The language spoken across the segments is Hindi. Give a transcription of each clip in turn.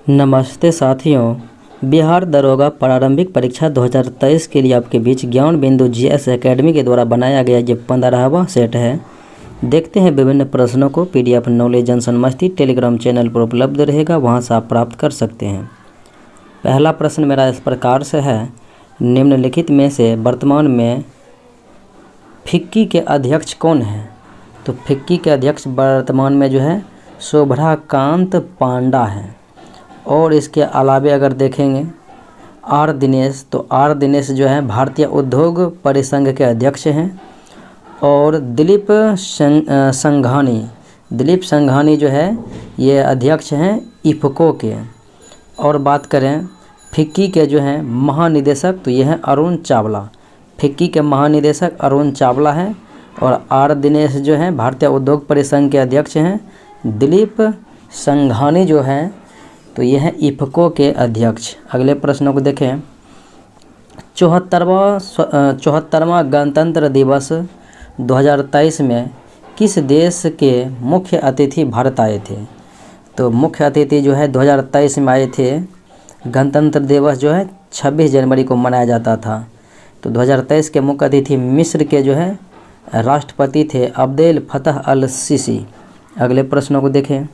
नमस्ते साथियों, बिहार दरोगा प्रारंभिक परीक्षा 2023 के लिए आपके बीच ज्ञान बिंदु जीएस एकेडमी के द्वारा बनाया गया ये 15वां सेट है। देखते हैं विभिन्न प्रश्नों को। पीडीएफ नॉलेज जंक्शन मस्ती टेलीग्राम चैनल पर उपलब्ध रहेगा, वहां से आप प्राप्त कर सकते हैं। पहला प्रश्न मेरा इस प्रकार से है, निम्नलिखित में से वर्तमान में फिक्की के अध्यक्ष कौन है? तो फिक्की के अध्यक्ष वर्तमान में जो है शोभराकांत पांडा है। और इसके अलावे अगर देखेंगे आर दिनेश, तो आर दिनेश जो है भारतीय उद्योग परिसंघ के अध्यक्ष हैं। और दिलीप संघानी जो है ये अध्यक्ष हैं इफको के। और बात करें फिक्की के जो हैं महानिदेशक, तो ये हैं अरुण चावला। फिक्की के महानिदेशक अरुण चावला हैं। और आर दिनेश जो हैं भारतीय उद्योग परिसंघ के अध्यक्ष हैं। दिलीप संघानी जो हैं तो ये हैं इफको के अध्यक्ष। अगले प्रश्नों को देखें। 74वां गणतंत्र दिवस 2023 में किस देश के मुख्य अतिथि भारत आए थे? तो मुख्य अतिथि जो है 2023 में आए थे। गणतंत्र दिवस जो है 26 जनवरी को मनाया जाता था। तो 2023 के मुख्य अतिथि मिस्र के जो है राष्ट्रपति थे अब्देल फतह अल सीसी। अगले प्रश्नों को देखें।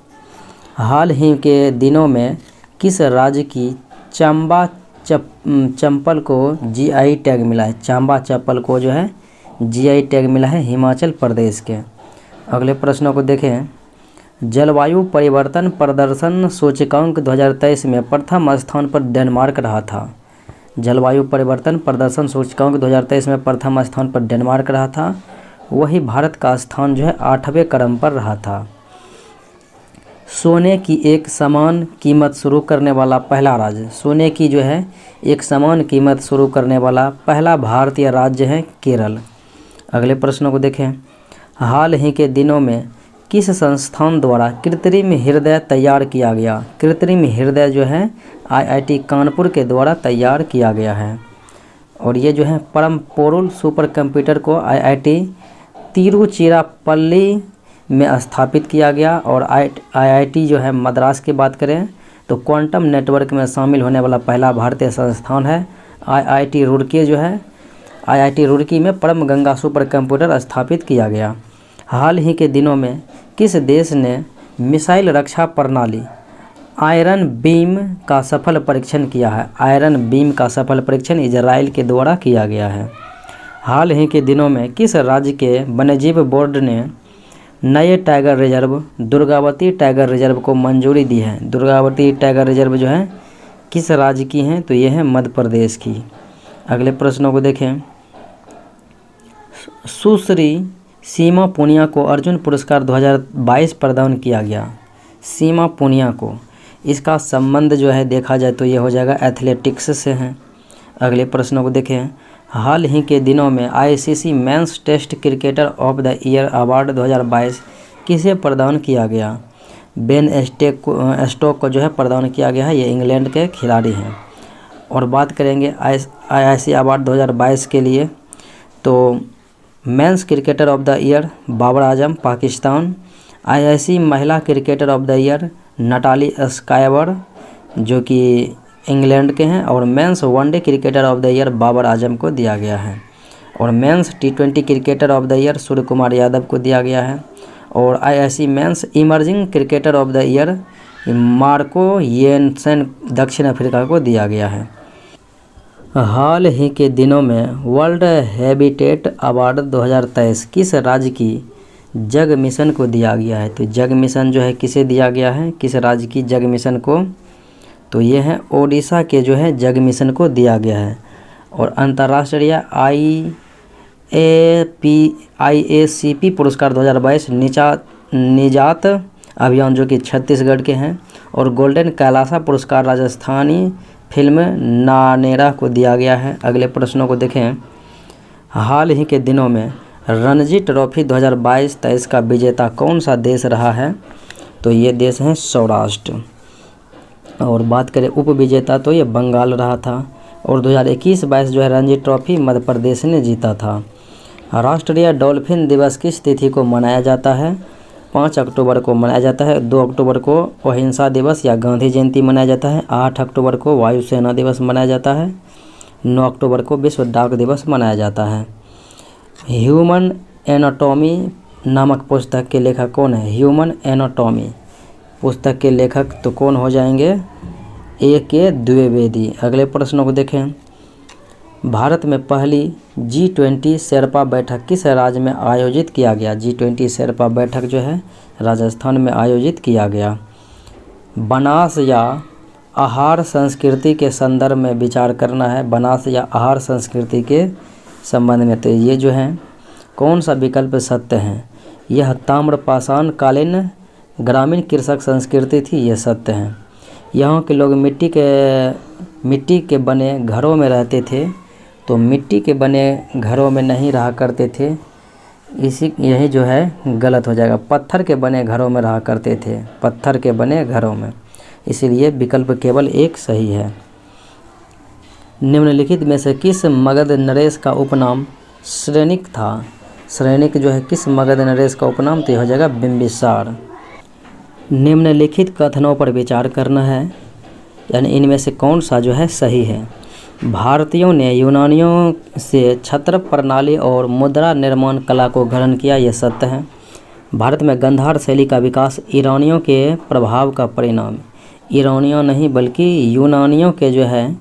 हाल ही के दिनों में किस राज्य की चंबा चंपल को जीआई टैग मिला है? चंबा चप्पल को जो है जीआई टैग मिला है हिमाचल प्रदेश के। अगले प्रश्नों को देखें। जलवायु परिवर्तन प्रदर्शन सूचकांक 2023 में प्रथम स्थान पर डेनमार्क रहा था। जलवायु परिवर्तन प्रदर्शन सूचकांक 2023 में प्रथम स्थान पर डेनमार्क रहा था। वही भारत का स्थान जो है 8वें क्रम पर रहा था। सोने की एक समान कीमत शुरू करने वाला पहला राज्य, सोने की जो है एक समान कीमत शुरू करने वाला पहला भारतीय राज्य है केरल। अगले प्रश्नों को देखें। हाल ही के दिनों में किस संस्थान द्वारा कृत्रिम हृदय तैयार किया गया? कृत्रिम हृदय जो है आईआईटी कानपुर के द्वारा तैयार किया गया है। और ये जो है परमपोरुल सुपर कंप्यूटर को आईआईटी तिरुचिरापल्ली में स्थापित किया गया। और आईआईटी जो है मद्रास की बात करें तो क्वांटम नेटवर्क में शामिल होने वाला पहला भारतीय संस्थान है आईआईटी रुड़की जो है। आईआईटी रुड़की में परम गंगा सुपर कंप्यूटर स्थापित किया गया। हाल ही के दिनों में किस देश ने मिसाइल रक्षा प्रणाली आयरन बीम का सफल परीक्षण किया है? आयरन बीम का सफल परीक्षण इजराइल के द्वारा किया गया है। हाल ही के दिनों में किस राज्य के वन्यजीव बोर्ड ने नए tiger reserve Durgavati tiger reserve को मंजूरी दी है? दुर्गावती टाइगर रिजर्व जो है किस राज्य की हैं? तो ये है मध्य प्रदेश की। अगले प्रश्नों को देखें। सुश्री सीमा पूनिया को अर्जुन पुरस्कार 2022 प्रदान किया गया। सीमा पूनिया को, इसका संबंध जो है देखा जाए तो ये हो जाएगा एथलेटिक्स से है। अगले प्रश्नों को देखें। हाल ही के दिनों में ICC men's test cricketer of the year award 2022 किसे प्रदान किया गया? बेन स्टोक को जो है प्रदान किया गया है। ये इंग्लैंड के खिलाड़ी हैं। और बात करेंगे आईसीसी अवार्ड 2022 के लिए तो men's cricketer of the year Babar Azam Pakistan. ICC महिला cricketer of the year Natalie Sciver जो कि इंग्लैंड के हैं। और men's one day cricketer of the year Babar Azam को दिया गया है। और मेंस टी20 cricketer of the year Surya Kumar Yadav को दिया गया है। और ICC men's emerging cricketer of the year Marco Jansen दक्षिण अफ्रीका को दिया गया है। हाल ही के दिनों में वर्ल्ड हैबिटेट अवार्ड 2023 किस राज्य की जग मिशन को दिया गया है? तो जग मिशन जो है किसे दिया गया है? किस राज्य की जग मिशन को? तो ये है ओडिशा के जो है जग मिशन को दिया गया है। और अंतर्राष्ट्रीय आईएसीपी पुरस्कार 2022 निजात अभियान जो कि छत्तीसगढ़ के हैं। और गोल्डन कैलासा पुरस्कार राजस्थानी फिल्म नानेरा को दिया गया है। अगले प्रश्नों को देखें। हाल ही के दिनों में रणजी ट्रॉफी 2022-23 का विजेता कौन सा देश रहा है? तो ये देश है सौराष्ट्र। और बात करें उप विजेता तो ये बंगाल रहा था। और 2021-22 जो है रणजी ट्रॉफी मध्य प्रदेश ने जीता था। राष्ट्रीय डॉल्फिन दिवस किस तिथि को मनाया जाता है? 5 अक्टूबर को मनाया जाता है। 2 अक्टूबर को अहिंसा दिवस या गांधी जयंती मनाया जाता है। 8 अक्टूबर को वायुसेना दिवस मनाया जाता है। 9 अक्टूबर को विश्व डाक दिवस मनाया जाता है। ह्यूमन एनाटॉमी नामक पुस्तक के लेखक कौन है? ह्यूमन एनाटॉमी पुस्तक के लेखक तो कौन हो जाएंगे? A.K. द्विवेदी। अगले प्रश्नों को देखें। भारत में पहली G20 शेरपा बैठक किस राज्य में आयोजित किया गया? G20 शेरपा बैठक जो है राजस्थान में आयोजित किया गया। बनास या आहार संस्कृति के संदर्भ में विचार करना है। बनास या आहार संस्कृति के संबंध में, तो ये जो है कौन सा विकल्प सत्य है? यह ताम्रपाषाण कालीन ग्रामीण कृषक संस्कृति थी, यह सत्य है। यहाँ के लोग मिट्टी के बने घरों में रहते थे, तो मिट्टी के बने घरों में नहीं रहा करते थे, यही जो है गलत हो जाएगा। पत्थर के बने घरों में रहा करते थे, पत्थर के बने घरों में, इसीलिए विकल्प केवल एक सही है। निम्नलिखित में से किस मगध नरेश का उपनाम श्रेणिक था? श्रेणिक जो है किस मगध नरेश का उपनाम? तो यह हो जाएगा बिंबिसार। निम्नलिखित कथनों पर विचार करना है, यानी इनमें से कौन सा जो है सही है। भारतीयों ने यूनानियों से छत्र प्रणाली और मुद्रा निर्माण कला को ग्रहण किया, यह सत्य है। भारत में गंधार शैली का विकास ईरानियों के प्रभाव का परिणाम, ईरानियों नहीं बल्कि यूनानियों के जो है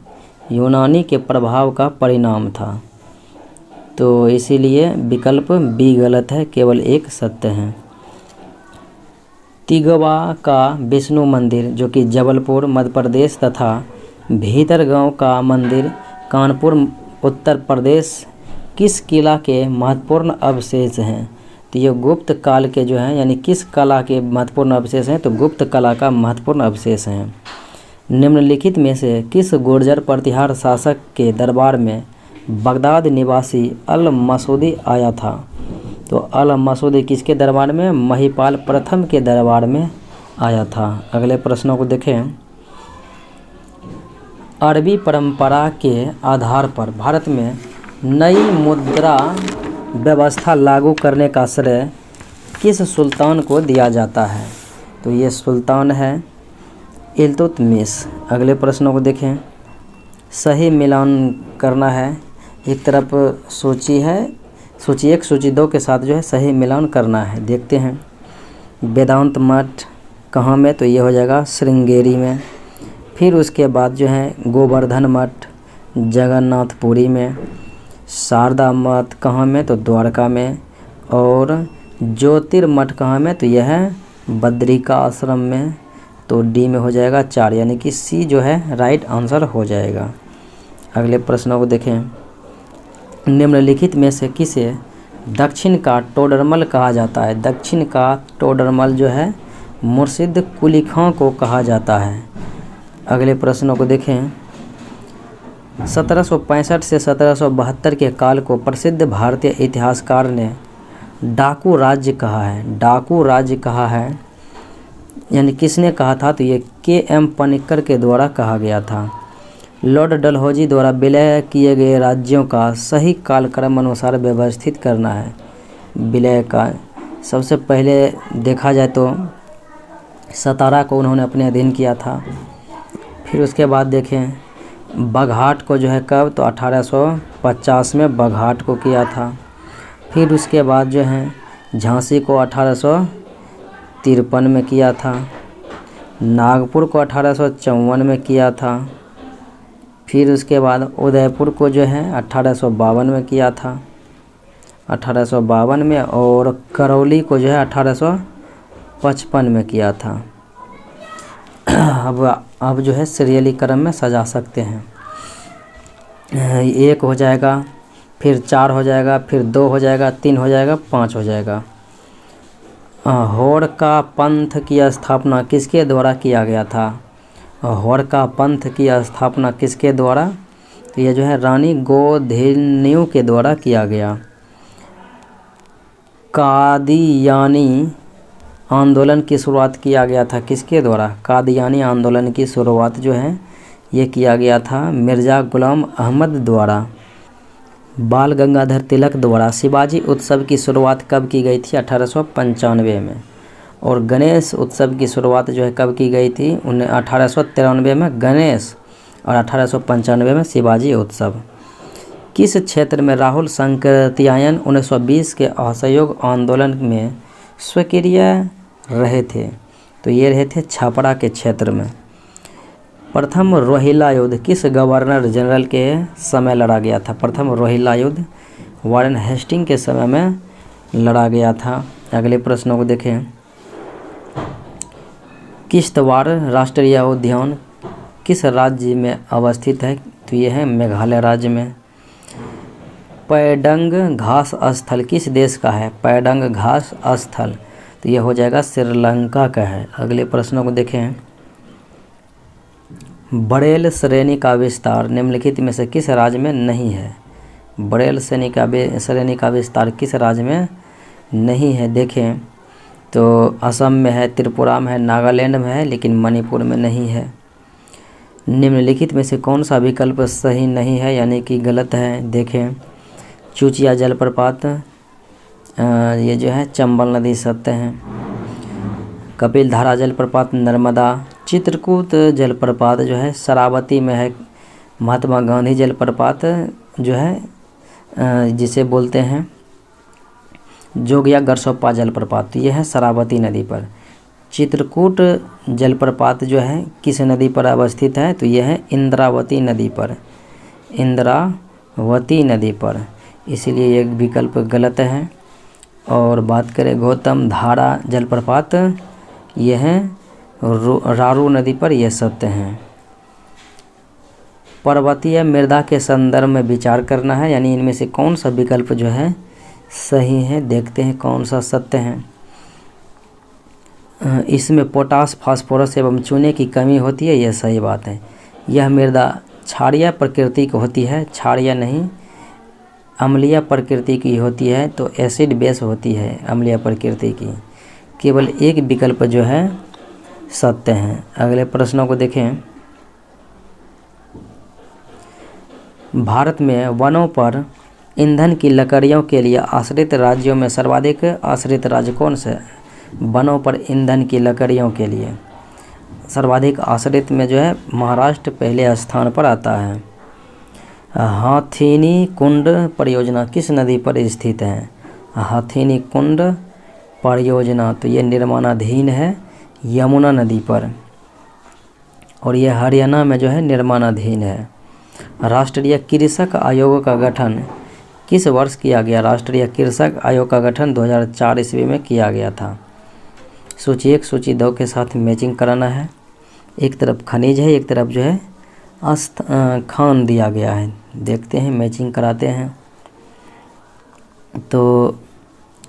यूनानी के प्रभाव का परिणाम था, तो इसीलिए विकल्प बी गलत है, केवल एक सत्य है। तिगवा का विष्णु मंदिर जो कि जबलपुर मध्य प्रदेश तथा भीतरगांव का मंदिर कानपुर उत्तर प्रदेश किस किला के महत्वपूर्ण अवशेष हैं? तो ये गुप्त काल के जो हैं, यानी किस कला के महत्वपूर्ण अवशेष हैं? तो गुप्त कला का महत्वपूर्ण अवशेष हैं। निम्नलिखित में से किस गुर्जर प्रतिहार शासक के दरबार में बगदाद निवासी अल मसूदी आया था? तो अल मसूदी किसके दरबार में? महिपाल प्रथम के दरबार में आया था। अगले प्रश्नों को देखें। अरबी परंपरा के आधार पर भारत में नई मुद्रा व्यवस्था लागू करने का श्रेय किस सुल्तान को दिया जाता है? तो ये सुल्तान है इल्तुतमिश। अगले प्रश्नों को देखें। सही मिलान करना है, एक तरफ सूची है, सूची 1 सूची 2 के साथ जो है सही मिलान करना है। देखते हैं। वेदांत मठ कहाँ में? तो ये हो जाएगा श्रृंगेरी में। फिर उसके बाद जो है गोवर्धन मठ जगन्नाथपुरी में। शारदा मठ कहाँ में? तो द्वारका में। और ज्योतिर्मठ कहाँ में? तो यह है बद्रिका आश्रम में। तो डी में हो जाएगा 4, यानी कि सी जो है राइट आंसर हो जाएगा। अगले प्रश्नों को देखें। निम्नलिखित में से किसे दक्षिण का टोडरमल कहा जाता है? दक्षिण का टोडरमल जो है मुर्शिद कुली खां को कहा जाता है। अगले प्रश्नों को देखें। 1765 से 1772 के काल को प्रसिद्ध भारतीय इतिहासकार ने डाकू राज्य कहा है। डाकू राज्य कहा है, यानी किसने कहा था? तो ये K.M. पनिक्कर के द्वारा कहा गया था। लॉर्ड डलहौजी द्वारा विलय किए गए राज्यों का सही कालक्रम अनुसार व्यवस्थित करना है। विलय का सबसे पहले देखा जाए तो सतारा को उन्होंने अपने अधीन किया था। फिर उसके बाद देखें बघाट को जो है कब? तो 1850 में बघाट को किया था। फिर उसके बाद जो है झांसी को 1853 में किया था। नागपुर को 1854 में किया था। फिर उसके बाद उदयपुर को जो है 1852 में किया था, 1852 में। और करौली को जो है 1855 में किया था। अब जो है सीरियली क्रम में सजा सकते हैं। 1 हो जाएगा, फिर 4 हो जाएगा, फिर 2 हो जाएगा, 3 हो जाएगा, 5 हो जाएगा। होड़का पंथ की स्थापना किसके द्वारा किया गया था? होड़का पंथ की स्थापना किसके द्वारा? तो ये जो है रानी गोधिन्यू के द्वारा किया गया। कादियानी आंदोलन की शुरुआत किया गया था किसके द्वारा? कादियानी आंदोलन की शुरुआत जो है ये किया गया था मिर्ज़ा गुलाम अहमद द्वारा। बाल गंगाधर तिलक द्वारा शिवाजी उत्सव की शुरुआत कब की गई थी? 1895 में। और गणेश उत्सव की शुरुआत जो है कब की गई थी? 1893 में गणेश और 1895 में शिवाजी उत्सव। किस क्षेत्र में राहुल संकृत्यायन 1920 के असहयोग आंदोलन में सक्रिय रहे थे? तो ये रहे थे छपरा के क्षेत्र में। प्रथम रोहिला युद्ध किस गवर्नर जनरल के समय लड़ा गया था? प्रथम रोहिला युद्ध वारेन हेस्टिंग के समय में लड़ा गया था। अगले प्रश्नों को देखें। किश्तवाड़ राष्ट्रीय उद्यान किस राज्य में अवस्थित है? तो ये है मेघालय राज्य में। पैडंग घास स्थल किस देश का है? पैडंग घास स्थल तो ये हो जाएगा श्रीलंका का है। अगले प्रश्नों को देखें। बरेल श्रेणी का विस्तार निम्नलिखित में से किस राज्य में नहीं है? बरेल श्रेणी का विस्तार किस राज्य में नहीं है? देखें तो असम में है, त्रिपुरा में है, नागालैंड में है, लेकिन मणिपुर में नहीं है। निम्नलिखित में से कौन सा विकल्प सही नहीं है यानी कि गलत है? देखें चूचिया जलप्रपात ये जो है चंबल नदी सत्य है। कपिल धारा जलप्रपात नर्मदा। चित्रकूट जलप्रपात जो है शरावती में है। महात्मा गांधी जलप्रपात जो है जिसे बोलते हैं जोगिया गरसोप्पा जलप्रपात, ये है शरावती नदी पर। चित्रकूट जलप्रपात जो है किस नदी पर अवस्थित है? तो यह है इंद्रावती नदी पर, इंद्रावती नदी पर, इसीलिए ये विकल्प गलत है। और बात करें गौतम धारा जलप्रपात, यह है रारू नदी पर, यह सत्य है। पर्वतीय मृदा के संदर्भ में विचार करना है, यानी इनमें से कौन सा विकल्प जो है सही है। देखते हैं कौन सा सत्य है। इसमें पोटास, फास्फोरस एवं चूने की कमी होती है, यह सही बात है। यह मृदा क्षारीय प्रकृति की होती है, क्षारीय नहीं अम्लीय प्रकृति की होती है, तो एसिड बेस होती है अम्लीय प्रकृति की। केवल एक विकल्प जो है सत्य है। अगले प्रश्नों को देखें। भारत में वनों पर ईंधन की लकड़ियों के लिए आश्रित राज्यों में सर्वाधिक आश्रित राज्य कौन सा है? वनों पर ईंधन की लकड़ियों के लिए सर्वाधिक आश्रित में जो है महाराष्ट्र पहले स्थान पर आता है। हाथीनी कुंड परियोजना किस नदी पर स्थित है? हाथीनी कुंड परियोजना तो ये निर्माणाधीन है यमुना नदी पर, और यह हरियाणा में जो है निर्माणाधीन है। राष्ट्रीय कृषक आयोग का गठन किस वर्ष किया गया? राष्ट्रीय कृषक आयोग का गठन 2004 ईस्वी में किया गया था। सूची 1 सूची 2 के साथ मैचिंग कराना है। एक तरफ खनिज है, एक तरफ जो है खान दिया गया है। देखते हैं मैचिंग कराते हैं। तो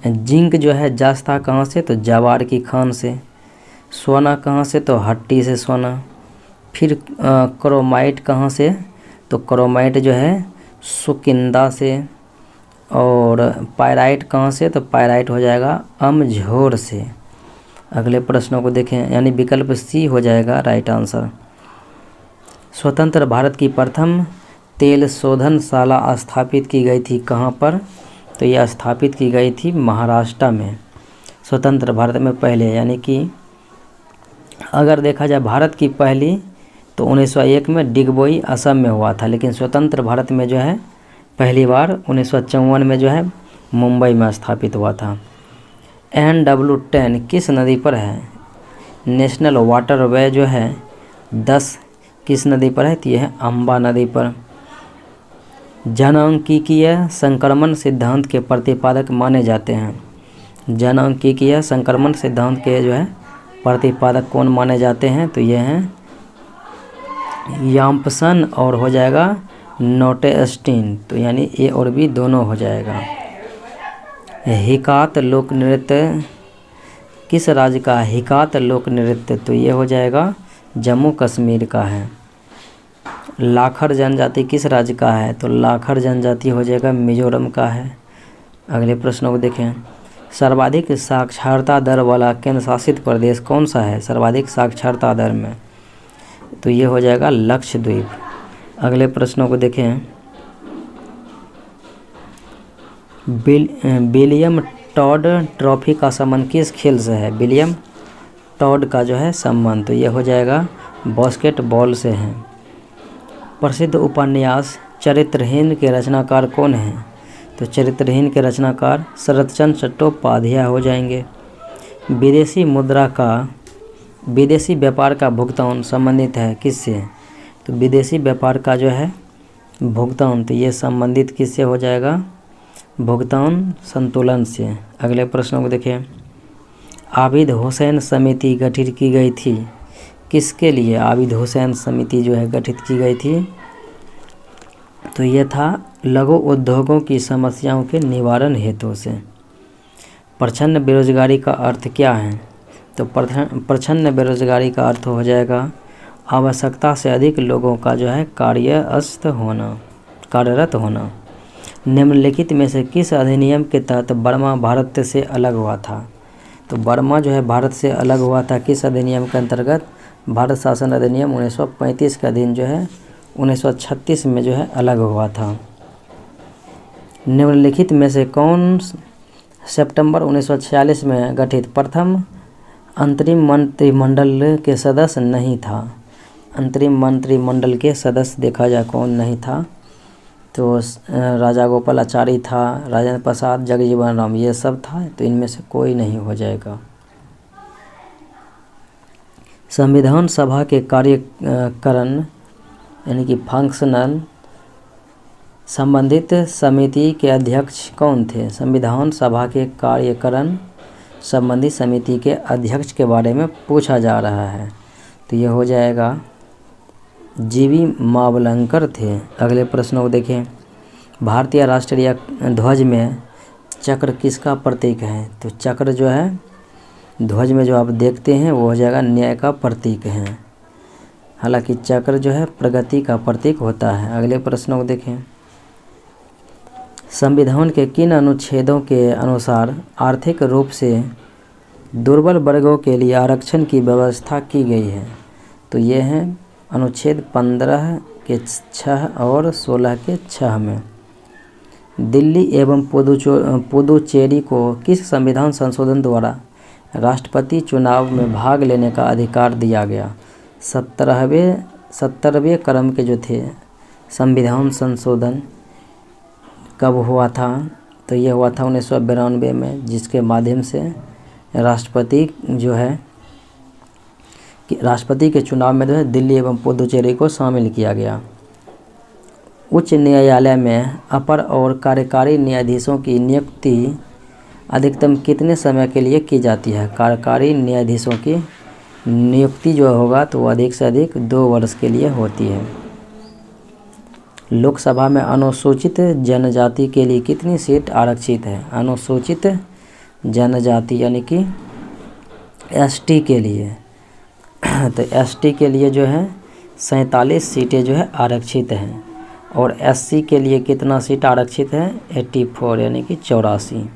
जिंक जो है जास्ता कहाँ से? तो जवार की खान से। सोना कहाँ से? तो हट्टी से सोना। फिर क्रोमाइट कहाँ से? तो क्रोमाइट जो है सुकिंदा से। और पायराइट कहाँ से? तो पायराइट हो जाएगा अमझोर से। अगले प्रश्नों को देखें, यानी विकल्प सी हो जाएगा राइट आंसर। स्वतंत्र भारत की प्रथम तेल शोधनशाला स्थापित की गई थी कहाँ पर? तो यह स्थापित की गई थी महाराष्ट्र में। स्वतंत्र भारत में पहले, यानी कि अगर देखा जाए भारत की पहली तो 1901 में डिगबोई असम में हुआ था, लेकिन स्वतंत्र भारत में जो है पहली बार 1954 में जो है मुंबई में स्थापित हुआ था। NW10 किस नदी पर है? नेशनल वाटर वे जो है 10 किस नदी पर है? तो यह है अम्बा नदी पर। जनांकीय संक्रमण सिद्धांत के प्रतिपादक माने जाते हैं। जनांकीय संक्रमण सिद्धांत के जो है प्रतिपादक कौन माने जाते हैं? तो ये हैं याम्पसन और हो जाएगा नोटेस्टीन, तो यानी ए और बी दोनों हो जाएगा। हिकात लोक नृत्य किस राज्य का है? हिकात लोक नृत्य तो ये हो जाएगा जम्मू कश्मीर का है। लाखर जनजाति किस राज्य का है? तो लाखर जनजाति हो जाएगा मिजोरम का है। अगले प्रश्नों को देखें। सर्वाधिक साक्षरता दर वाला केंद्र शासित प्रदेश कौन सा है? सर्वाधिक साक्षरता दर में तो ये हो जाएगा लक्षद्वीप। अगले प्रश्नों को देखें। विलियम टॉड ट्रॉफी का संबंध किस खेल से है? विलियम टॉड का जो है संबंध, तो ये हो जाएगा बास्केटबॉल से है। प्रसिद्ध उपन्यास चरित्रहीन के रचनाकार कौन हैं? तो चरित्रहीन के रचनाकार शरतचंद्र चट्टोपाध्याय हो जाएंगे। विदेशी व्यापार का भुगतान संबंधित है किससे? तो विदेशी व्यापार का जो है भुगतान, तो ये संबंधित किससे हो जाएगा? भुगतान संतुलन से। अगले प्रश्न को देखें। आबिद हुसैन समिति गठित की गई थी किसके लिए? आबिद हुसैन समिति जो है गठित की गई थी, तो ये था लघु उद्योगों की समस्याओं के निवारण हेतु से। प्रच्छन्न बेरोजगारी का अर्थ क्या है? तो प्रच्छन्न बेरोजगारी का अर्थ हो जाएगा आवश्यकता से अधिक लोगों का जो है कार्यरत होना। निम्नलिखित में से किस अधिनियम के तहत बर्मा भारत से अलग हुआ था? तो बर्मा जो है भारत से अलग हुआ था किस अधिनियम के अंतर्गत? भारत शासन अधिनियम 1935 का अधीन जो है 1936 में जो है अलग हुआ था। निम्नलिखित में से कौन सितंबर 1946 में गठित प्रथम अंतरिम मंत्रिमंडल के सदस्य नहीं था? अंतरिम मंत्रिमंडल के सदस्य देखा जाए कौन नहीं था, तो राजा गोपालाचारी था, राजेंद्र प्रसाद, जगजीवन राम, ये सब था, तो इनमें से कोई नहीं हो जाएगा। संविधान सभा के कार्यकरण यानी कि फंक्शनल संबंधित समिति के अध्यक्ष कौन थे? संविधान सभा के कार्यकरण संबंधी समिति के अध्यक्ष के बारे में पूछा जा रहा है, तो ये हो जाएगा जीवी मावलंकर थे। अगले प्रश्न को देखें। भारतीय राष्ट्रीय ध्वज में चक्र किसका प्रतीक है? तो चक्र जो है ध्वज में जो आप देखते हैं वो हो जाएगा न्याय का प्रतीक है। हालांकि चक्र जो है प्रगति का प्रतीक होता है। अगले प्रश्न को देखें। संविधान के किन अनुच्छेदों के अनुसार आर्थिक रूप से दुर्बल वर्गों के लिए आरक्षण की व्यवस्था की गई है? तो ये हैं अनुच्छेद 15 के 6 और 16 के 6 में। दिल्ली एवं पुदुचेरी को किस संविधान संशोधन द्वारा राष्ट्रपति चुनाव में भाग लेने का अधिकार दिया गया? 70वें क्रम के जो थे संविधान संशोधन कब हुआ था? तो ये हुआ था 1992 में, जिसके माध्यम से राष्ट्रपति के चुनाव में जो है दिल्ली एवं पुदुचेरी को शामिल किया गया। उच्च न्यायालय में अपर और कार्यकारी न्यायाधीशों की नियुक्ति अधिकतम कितने समय के लिए की जाती है? कार्यकारी न्यायाधीशों की नियुक्ति जो होगा तो वो अधिक से अधिक 2 वर्ष के लिए होती है। लोकसभा में अनुसूचित जनजाति के लिए कितनी सीट आरक्षित है? अनुसूचित जनजाति यानी कि एसटी के लिए, तो एसटी के लिए जो है 47 सीटें जो है आरक्षित हैं, और एससी के लिए कितना सीट आरक्षित है? 84 यानी कि 84।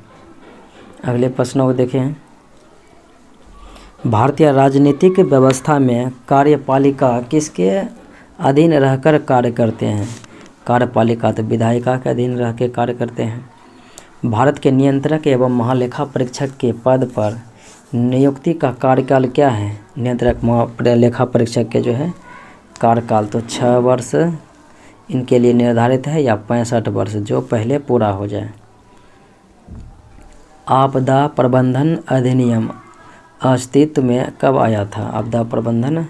अगले प्रश्नों को देखें। भारतीय राजनीतिक व्यवस्था में कार्यपालिका किसके अधीन रहकर कार्य करते हैं? कार्यपालिका तो विधायिका के अधीन रह के कार्य करते हैं। भारत के नियंत्रक एवं महालेखा परीक्षक के पद पर नियुक्ति का कार्यकाल क्या है? नियंत्रक महालेखा परीक्षक के जो है कार्यकाल तो 6 वर्ष इनके लिए निर्धारित है, या 65 वर्ष, जो पहले पूरा हो जाए। आपदा प्रबंधन अधिनियम अस्तित्व में कब आया था? आपदा प्रबंधन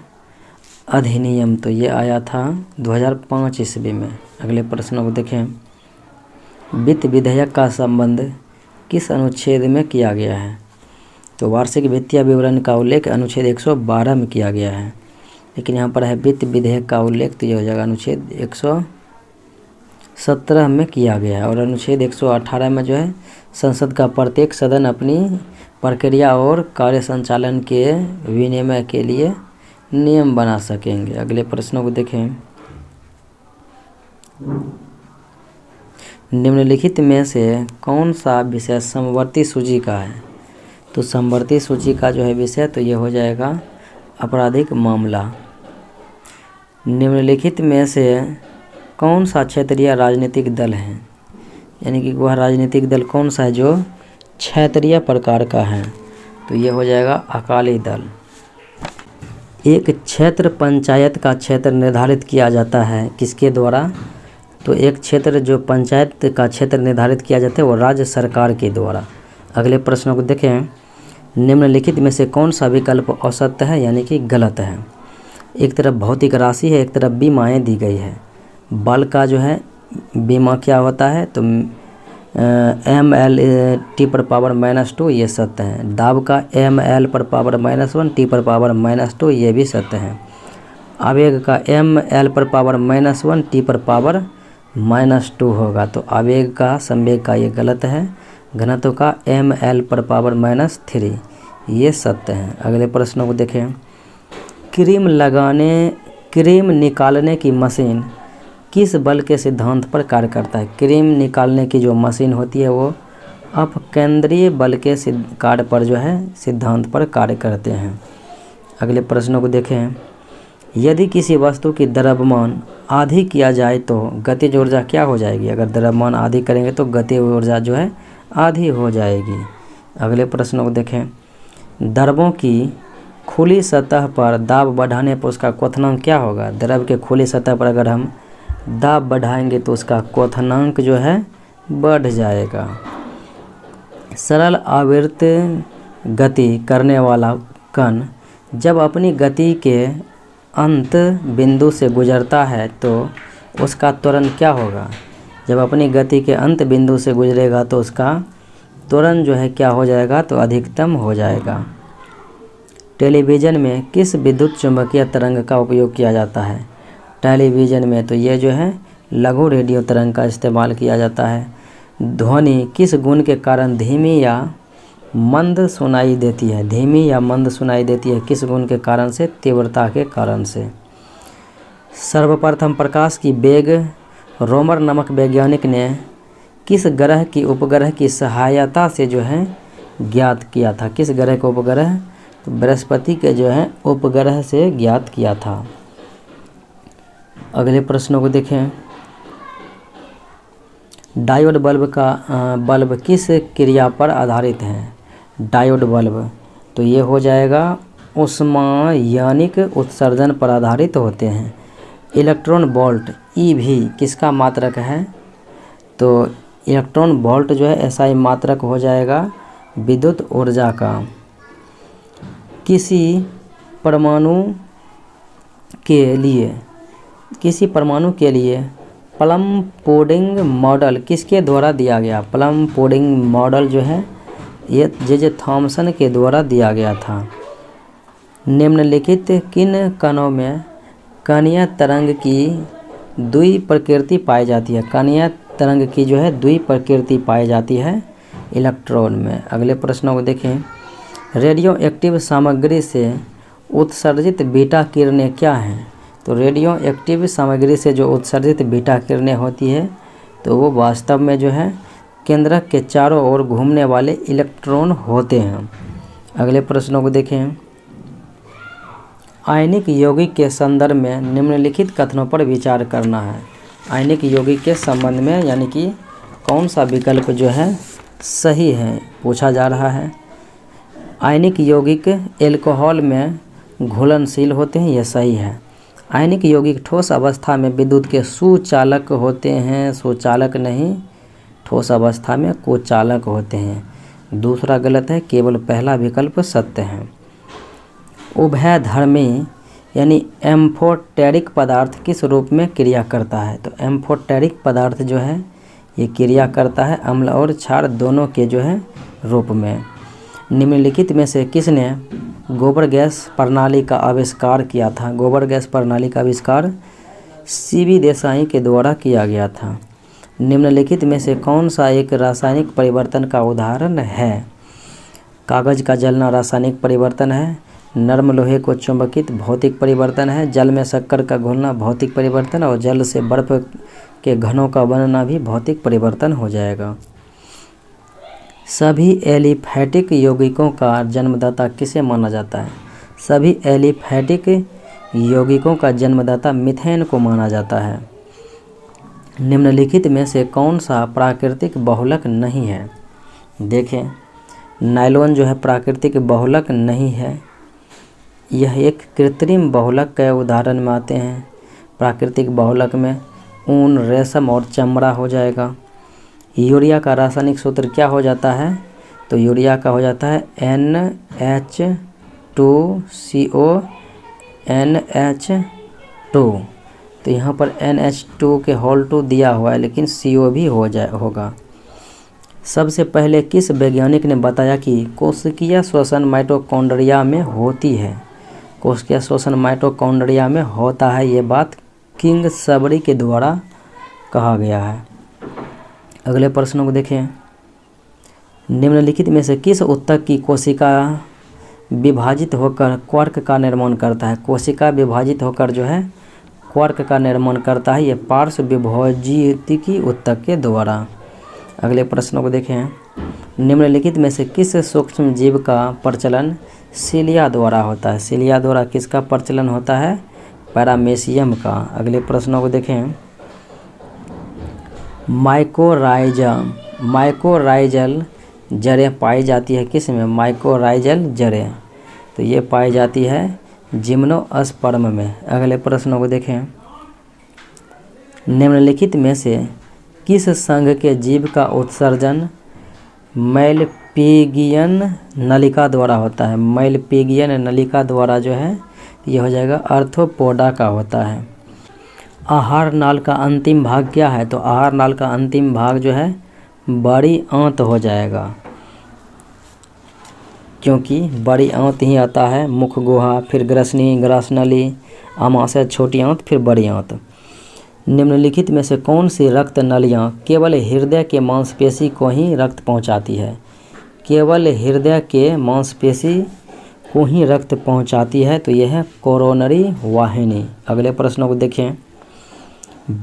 अधिनियम तो ये आया था 2005 ईस्वी में। अगले प्रश्न को देखें। वित्त विधेयक का संबंध किस अनुच्छेद में किया गया है? तो वार्षिक वित्तीय विवरण का उल्लेख अनुच्छेद 112 में किया गया है, लेकिन यहाँ पर है वित्त विधेयक का उल्लेख, तो ये हो जाएगा अनुच्छेद 117 में किया गया है। और अनुच्छेद 118 में जो है संसद का प्रत्येक सदन अपनी प्रक्रिया और कार्य संचालन के विनियमन के लिए नियम बना सकेंगे। अगले प्रश्नों को देखें। निम्नलिखित में से कौन सा विषय समवर्ती सूची का है? तो समवर्ती सूची का जो है विषय तो ये हो जाएगा आपराधिक मामला। निम्नलिखित में से कौन सा क्षेत्रीय राजनीतिक दल है? यानी कि वह राजनीतिक दल कौन सा है जो क्षेत्रीय प्रकार का है? तो ये हो जाएगा अकाली दल। एक क्षेत्र पंचायत का क्षेत्र निर्धारित किया जाता है किसके द्वारा? तो एक क्षेत्र जो पंचायत का क्षेत्र निर्धारित किया जाता है वो राज्य सरकार के द्वारा। अगले प्रश्नों को देखें। निम्नलिखित में से कौन सा विकल्प असत्य है यानी कि गलत है? एक तरफ भौतिक राशि है, एक तरफ बीमाएँ दी गई है। बल का जो है बीमा क्या होता है? तो mL/T⁻⁻², ये सत्य है। दाब का mL/⁻⁻1 T⁻⁻2, ये भी सत्य है। आवेग का mL/⁻⁻1 T⁻⁻2 होगा, तो आवेग का संवेग का ये गलत है। घनत्व का mL/⁻3, ये सत्य है। अगले प्रश्नों को देखें। क्रीम निकालने की मशीन किस बल के सिद्धांत पर कार्य करता है? क्रीम निकालने की जो मशीन होती है वो अपकेंद्रीय बल के कार्य पर जो है सिद्धांत पर कार्य करते हैं। अगले प्रश्नों को देखें। यदि किसी वस्तु की द्रव्यमान आधी किया जाए तो गतिज ऊर्जा क्या हो जाएगी? अगर द्रव्यमान आधी करेंगे तो गतिज ऊर्जा जो है आधी हो जाएगी। अगले प्रश्नों को देखें। द्रवों की खुली सतह पर दाब बढ़ाने पर उसका क्वथनांक क्या होगा? द्रव के खुली सतह पर अगर हम दाब बढ़ाएंगे तो उसका क्वथनांक जो है बढ़ जाएगा। सरल आवर्त गति करने वाला कण जब अपनी गति के अंत बिंदु से गुजरता है तो उसका त्वरण क्या होगा? जब अपनी गति के अंत बिंदु से गुजरेगा तो उसका त्वरण जो है क्या हो जाएगा? तो अधिकतम हो जाएगा। टेलीविज़न में किस विद्युत चुम्बकीय तरंग का उपयोग किया जाता है? टेलीविज़न में तो ये जो है लघु रेडियो तरंग का इस्तेमाल किया जाता है। ध्वनि किस गुण के कारण धीमी या मंद सुनाई देती है? धीमी या मंद सुनाई देती है किस गुण के कारण से? तीव्रता के कारण से। सर्वप्रथम प्रकाश की वेग रोमर नामक वैज्ञानिक ने किस ग्रह की उपग्रह की सहायता से जो है ज्ञात किया था? किस ग्रह का उपग्रह? तो बृहस्पति के जो है उपग्रह से ज्ञात किया था। अगले प्रश्नों को देखें। डायोड बल्ब किस क्रिया पर आधारित है? डायोड बल्ब तो ये हो जाएगा ऊष्मायनिक उत्सर्जन पर आधारित होते हैं। इलेक्ट्रॉन वोल्ट EV किसका मात्रक है? तो इलेक्ट्रॉन वोल्ट जो है SI मात्रक हो जाएगा विद्युत ऊर्जा का। किसी परमाणु के लिए प्लम पुडिंग मॉडल किसके द्वारा दिया गया? प्लम पुडिंग मॉडल जो है ये J.J. थॉमसन के द्वारा दिया गया था। निम्नलिखित किन कणों में कणीय तरंग की द्वि प्रकृति पाई जाती है? कणीय तरंग की जो है द्वि प्रकृति पाई जाती है इलेक्ट्रॉन में। अगले प्रश्नों को देखें। रेडियो एक्टिव सामग्री से उत्सर्जित बीटा किरणें क्या हैं? तो रेडियो एक्टिव सामग्री से जो उत्सर्जित बीटा किरणें होती है तो वो वास्तव में जो है केंद्रक के चारों ओर घूमने वाले इलेक्ट्रॉन होते हैं। अगले प्रश्नों को देखें। आयनिक यौगिक के संदर्भ में निम्नलिखित कथनों पर विचार करना है। आयनिक यौगिक के संबंध में यानी कि कौन सा विकल्प जो है सही है पूछा जा रहा है। आयनिक यौगिक एल्कोहल में घुलनशील होते हैं, यह सही है। आयनिक यौगिक ठोस अवस्था में विद्युत के सुचालक होते हैं, सुचालक नहीं, ठोस अवस्था में कुचालक होते हैं। दूसरा गलत है, केवल पहला विकल्प सत्य है। उभयधर्मी यानी एम्फोटेरिक पदार्थ किस रूप में क्रिया करता है? तो एम्फोटेरिक पदार्थ जो है ये क्रिया करता है अम्ल और क्षार दोनों के जो है रूप में। निम्नलिखित में से किसने गोबर गैस प्रणाली का आविष्कार किया था? गोबर गैस प्रणाली का आविष्कार CB देसाई के द्वारा किया गया था। निम्नलिखित में से कौन सा एक रासायनिक परिवर्तन का उदाहरण है? कागज़ का जलना रासायनिक परिवर्तन है। नर्म लोहे को चुंबकित भौतिक परिवर्तन है। जल में शक्कर का घुलना भौतिक परिवर्तन और जल से बर्फ के घनों का बनना भी भौतिक परिवर्तन हो जाएगा। सभी एलिफैटिक यौगिकों का जन्मदाता किसे माना जाता है? सभी एलिफैटिक यौगिकों का जन्मदाता मीथेन को माना जाता है। निम्नलिखित में से कौन सा प्राकृतिक बहुलक नहीं है? देखें, नायलॉन जो है प्राकृतिक बहुलक नहीं है, यह एक कृत्रिम बहुलक के उदाहरण में आते हैं। प्राकृतिक बहुलक में ऊन, रेशम और चमड़ा हो जाएगा। यूरिया का रासायनिक सूत्र क्या हो जाता है? तो यूरिया का हो जाता है NH2CO NH2। तो यहाँ पर NH2 के होल 2 दिया हुआ है, लेकिन CO भी होगा। सबसे पहले किस वैज्ञानिक ने बताया कि कोशिकीय श्वसन माइटोकॉन्ड्रिया में होती है? कोशिकीय श्वसन माइटोकॉन्ड्रिया में होता है, ये बात किंग्सबरी के द्वारा कहा गया है। अगले प्रश्नों को देखें। निम्नलिखित में से किस ऊतक की कोशिका विभाजित होकर क्वार्क का निर्माण करता है? कोशिका विभाजित होकर जो है क्वार्क का निर्माण करता है, ये पार्श्व विभजितिकी ऊतक के द्वारा। अगले प्रश्नों को देखें। निम्नलिखित में से किस सूक्ष्म जीव का प्रचलन सीलिया द्वारा होता है? सीलिया द्वारा किसका प्रचलन होता है? पैरामेशियम का। अगले प्रश्नों को देखें। माइकोराइजल जड़ें पाई जाती है किस में? माइकोराइजल जड़ें तो ये पाई जाती है जिम्नोस्पर्म में। अगले प्रश्नों को देखें। निम्नलिखित में से किस संघ के जीव का उत्सर्जन मैलपिगियन नलिका द्वारा होता है? मैलपिगियन नलिका द्वारा जो है ये हो जाएगा आर्थ्रोपोडा का होता है। आहार नाल का अंतिम भाग क्या है? तो आहार नाल का अंतिम भाग जो है बड़ी आंत हो जाएगा, क्योंकि बड़ी आंत ही आता है। मुख गुहा, फिर ग्रसनी, ग्रासनली, आमाशय, छोटी आंत, फिर बड़ी आंत। निम्नलिखित में से कौन सी रक्त नलियाँ केवल हृदय के मांसपेशी को ही रक्त पहुंचाती है? केवल हृदय के मांसपेशी को ही रक्त पहुंचाती है, तो यह है कोरोनरी वाहिनी। अगले प्रश्नों को देखें।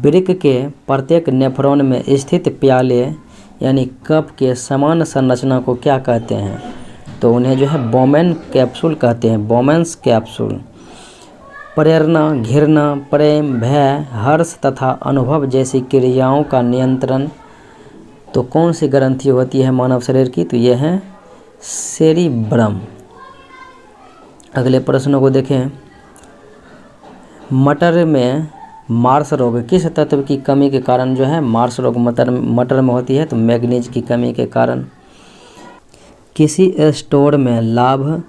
वृक्क के प्रत्येक नेफ्रॉन में स्थित प्याले यानी कप के समान संरचना को क्या कहते हैं? तो उन्हें जो है बोमेन कैप्सूल कहते हैं, बोमेन्स कैप्सूल। प्रेरणा, घृणा, प्रेम, भय, हर्ष तथा अनुभव जैसी क्रियाओं का नियंत्रण तो कौन सी ग्रंथि होती है मानव शरीर की? तो यह है सेरिब्रम। अगले प्रश्नों को देखें। मटर में मार्स रोग किस तत्व की कमी के कारण जो है मार्स रोग मटर में होती है? तो मैग्नीज की कमी के कारण। किसी स्टोर में लाभ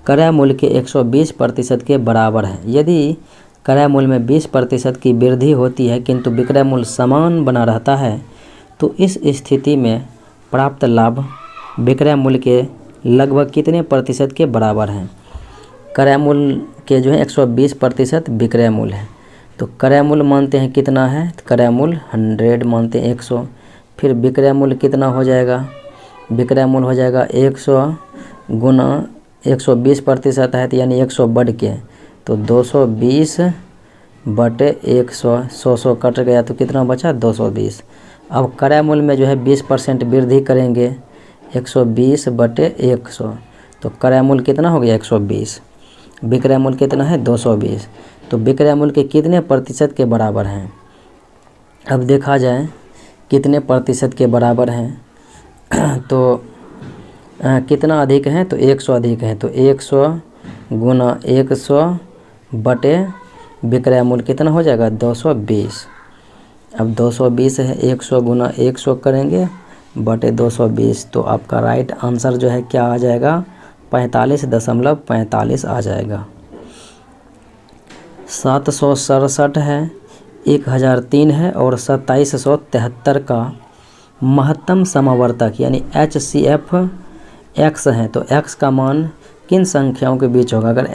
क्रय मूल्य के 120% के बराबर है। यदि क्रय मूल्य में 20% की वृद्धि होती है किंतु विक्रय मूल्य समान बना रहता है, तो इस स्थिति में प्राप्त लाभ विक्रय मूल्य के लगभग कितने प्रतिशत के बराबर हैं? क्रय मूल्य के जो है 120% विक्रय मूल्य है, तो क्रय मूल्य मानते हैं कितना है? तो क्रय मूल्य 100 मानते हैं 100। फिर विक्रय मूल्य कितना हो जाएगा? विक्रय मूल्य हो जाएगा 100 गुना 120% है, तो यानी 100 बढ़ के तो 220 बटे 100, 100 कट गया तो कितना बचा? 220। अब क्रय मूल्य में जो है 20% वृद्धि करेंगे, 120 बटे 100, तो क्रय मूल्य कितना हो गया? 120। विक्रय मूल्य कितना है? 220। तो विक्रय मूल्य के कितने प्रतिशत के बराबर हैं? अब देखा जाए कितने प्रतिशत के बराबर हैं। तो कितना अधिक है? तो 100 अधिक है, तो 100 गुना 100 बटे विक्रय मूल्य कितना हो जाएगा? 220। अब 220 है, 100 गुना 100 करेंगे बटे 220, तो आपका राइट आंसर जो है क्या आ जाएगा? 45.45 आ जाएगा। 767 है, 1003 है और 2773 का महत्तम समावर्तक यानी HCF x है, तो x का मान किन संख्याओं के बीच होगा? अगर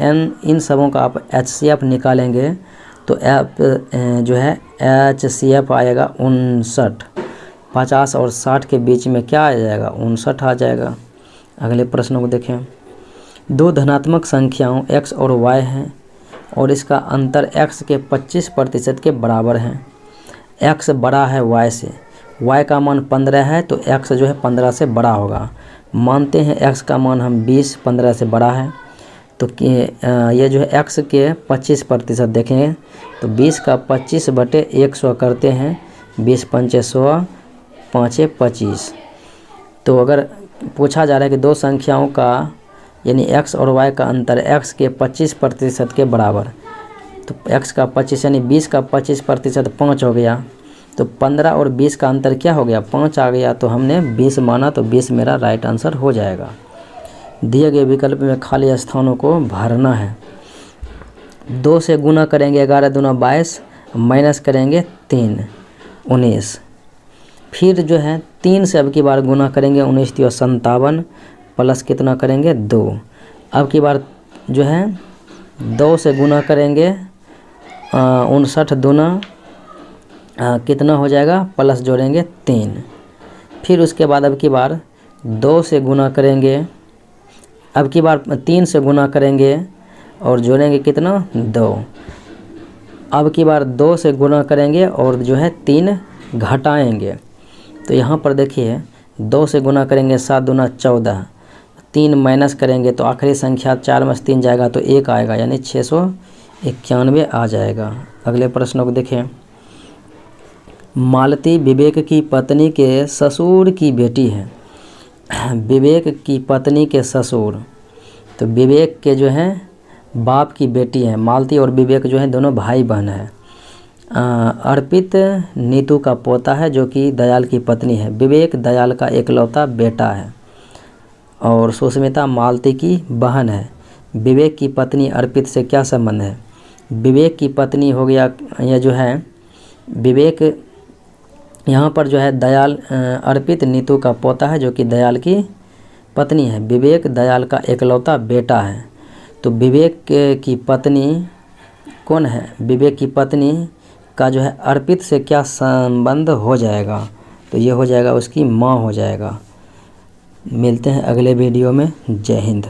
इन सबों का आप HCF निकालेंगे तो f जो है HCF आएगा 59। 50 और 60 के बीच में क्या आ जाएगा? 59 आ जाएगा। अगले प्रश्नों को देखें। दो धनात्मक संख्याओं x और y हैं और इसका अंतर x के 25% के बराबर है। x बड़ा है y से, y का मान 15 है, तो x जो है 15 से बड़ा होगा। मानते हैं x का मान हम 20 15 से बड़ा है, तो ये जो है x के 25% देखेंगे तो 20 का 25 बटे 100 करते हैं, 20 पंचे 100, 5 25। तो अगर पूछा जा रहा है कि दो संख्याओं का यानी x और y का अंतर x के 25% के बराबर। तो x का 25 यानी 20 का 25% 5 हो गया। तो 15 और 20 का अंतर क्या हो गया, 5 आ गया। तो हमने 20 माना, तो 20 मेरा राइट आंसर हो जाएगा। दिए गए विकल्प में खाली स्थानों को भरना है। 2 से गुना करेंगे 11 दूना 22, माइनस करेंगे 3 19। फिर जो है 3 से अब की बार गुना करेंगे 19 3 57, प्लस कितना करेंगे 2। अब की बार जो है 2 से गुना करेंगे 59 दूना कितना हो जाएगा, प्लस जोड़ेंगे 3। फिर उसके बाद अब की बार 2 से गुना करेंगे, अब की बार 3 से गुना करेंगे और जोड़ेंगे कितना 2। अब की बार 2 से गुना करेंगे और जो है 3 घटाएंगे। तो यहाँ पर देखिए 2 से गुना करेंगे 7 दूना 14, 3 माइनस करेंगे तो आखिरी संख्या 4 में से 3 जाएगा तो 1 आएगा, यानी 691 आ जाएगा। अगले प्रश्नों को देखें। मालती विवेक की पत्नी के ससुर की बेटी है। विवेक की पत्नी के ससुर, तो विवेक के जो है बाप की बेटी है। मालती और विवेक जो है दोनों भाई बहन है। अर्पित नीतू का पोता है जो कि दयाल की पत्नी है। विवेक दयाल का एकलौता बेटा है और सुष्मिता मालती की बहन है। विवेक की पत्नी अर्पित से क्या संबंध है? विवेक की पत्नी हो गया, यह जो है विवेक यहाँ पर जो है दयाल, अर्पित नीतू का पोता है जो कि दयाल की पत्नी है। विवेक दयाल का एकलौता बेटा है। तो विवेक की पत्नी कौन है? विवेक की पत्नी का जो है अर्पित से क्या संबंध हो जाएगा? तो ये हो जाएगा उसकी माँ हो जाएगा। मिलते हैं अगले वीडियो में। जय हिंद।